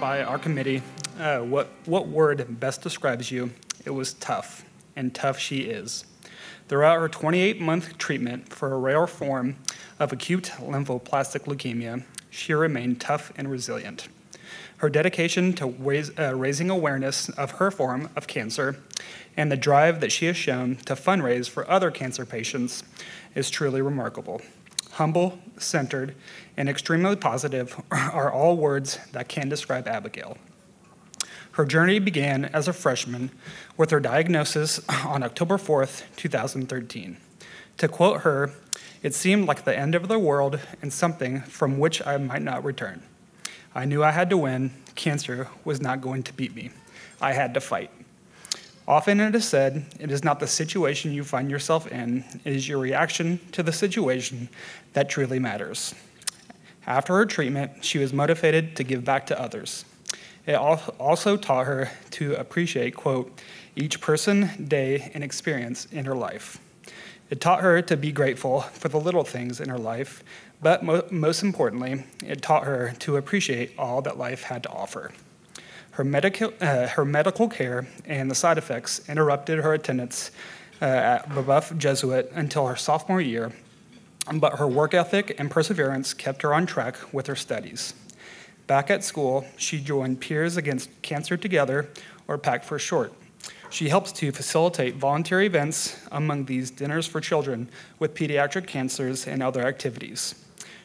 by our committee, what word best describes you? It was tough, and tough she is. Throughout her 28-month treatment for a rare form of acute lymphoblastic leukemia, she remained tough and resilient. Her dedication to raising awareness of her form of cancer and the drive that she has shown to fundraise for other cancer patients is truly remarkable. Humble, centered, and extremely positive are all words that can describe Abigail. Her journey began as a freshman with her diagnosis on October 4th, 2013. To quote her, "It seemed like the end of the world and something from which I might not return. I knew I had to win. Cancer was not going to beat me. I had to fight." Often it is said, it is not the situation you find yourself in, it is your reaction to the situation that truly matters. After her treatment, she was motivated to give back to others. It also taught her to appreciate, quote, each person, day, and experience in her life. It taught her to be grateful for the little things in her life, but most importantly, it taught her to appreciate all that life had to offer. Her medical care and the side effects interrupted her attendance at Boldt Jesuit until her sophomore year, but her work ethic and perseverance kept her on track with her studies. Back at school, she joined Peers Against Cancer Together, or PAC for short. She helps to facilitate volunteer events, among these dinners for children with pediatric cancers and other activities.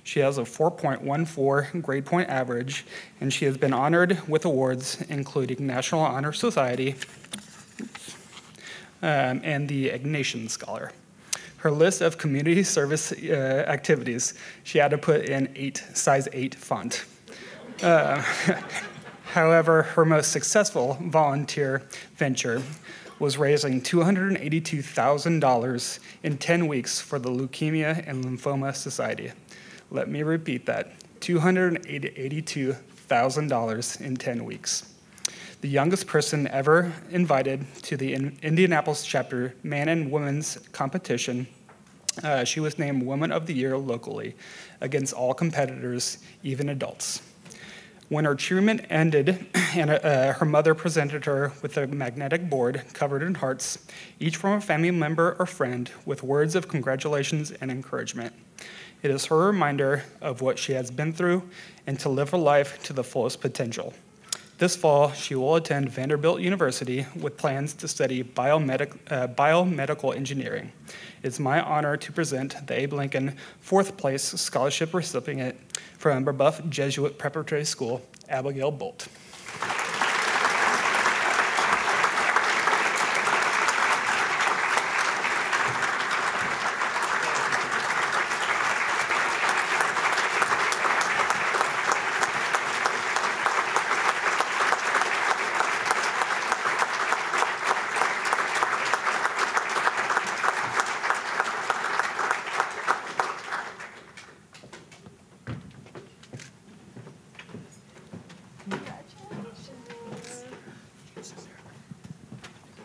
She has a 4.14 grade point average, and she has been honored with awards including National Honor Society and the Ignatian Scholar. Her list of community service activities, she had to put in size 8 font. However, her most successful volunteer venture was raising $282,000 in 10 weeks for the Leukemia and Lymphoma Society. Let me repeat that, $282,000 in 10 weeks. The youngest person ever invited to the Indianapolis chapter man and women's competition. She was named Woman of the Year locally against all competitors, even adults. When her treatment ended and her mother presented her with a magnetic board covered in hearts, each from a family member or friend, with words of congratulations and encouragement. It is her reminder of what she has been through and to live her life to the fullest potential. This fall, she will attend Vanderbilt University with plans to study biomedical engineering. It's my honor to present the Abe Lincoln 4th place scholarship recipient from Boldt Jesuit Preparatory School, Abigail Boldt.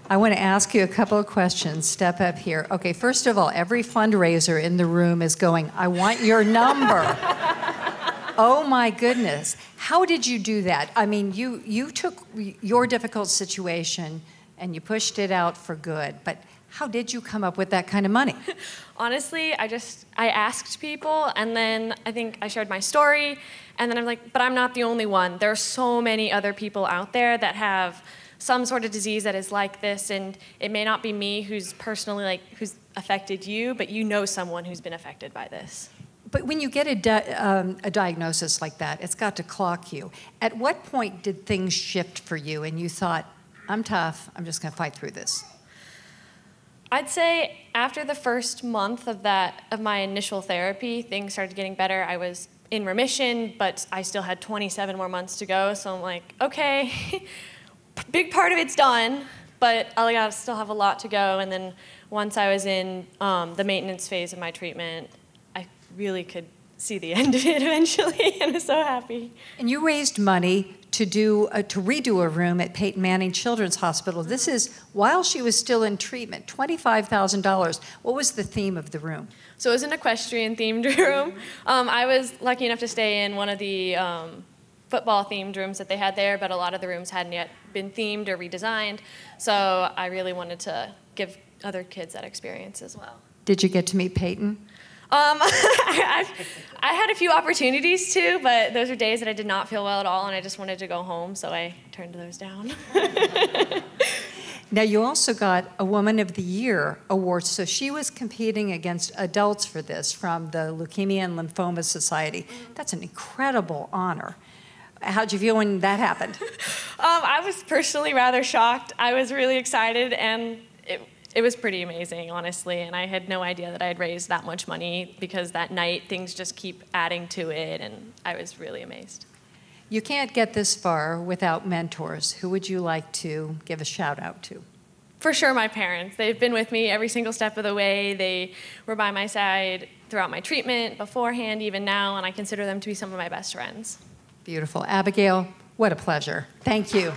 I want to ask you a couple of questions. Step up here. Okay, first of all, every fundraiser in the room is going, I want your number. Oh my goodness. How did you do that? I mean, you took your difficult situation and you pushed it out for good, but how did you come up with that kind of money? Honestly, I asked people, and then I think I shared my story, and then I'm like, but I'm not the only one. There are so many other people out there that have some sort of disease that is like this, and it may not be me who's personally who's affected you, but you know someone who's been affected by this. But when you get a diagnosis like that, it's got to clock you. At what point did things shift for you and you thought, I'm tough, I'm just going to fight through this? I'd say after the first month of my initial therapy, things started getting better. I was in remission, but I still had 27 more months to go, so I'm like, okay, big part of it's done, but I still have a lot to go. And then once I was in the maintenance phase of my treatment, I really could see the end of it eventually, and I was so happy. And you raised money to redo a room at Peyton Manning Children's Hospital. This is while she was still in treatment, $25,000. What was the theme of the room? So it was an equestrian-themed room. I was lucky enough to stay in one of the football-themed rooms that they had there, but a lot of the rooms hadn't yet been themed or redesigned. So I really wanted to give other kids that experience as well. Did you get to meet Peyton? I had a few opportunities to, but those are days that I did not feel well at all, and I just wanted to go home, so I turned those down. Now, you also got a Woman of the Year award, so she was competing against adults for this from the Leukemia and Lymphoma Society. That's an incredible honor. How'd you feel when that happened? I was personally rather shocked. I was really excited, and it was pretty amazing, honestly, and I had no idea that I had raised that much money because that night things just keep adding to it, and I was really amazed. You can't get this far without mentors. Who would you like to give a shout out to? For sure, my parents. They've been with me every single step of the way. They were by my side throughout my treatment, beforehand, even now, and I consider them to be some of my best friends. Beautiful. Abigail, what a pleasure. Thank you.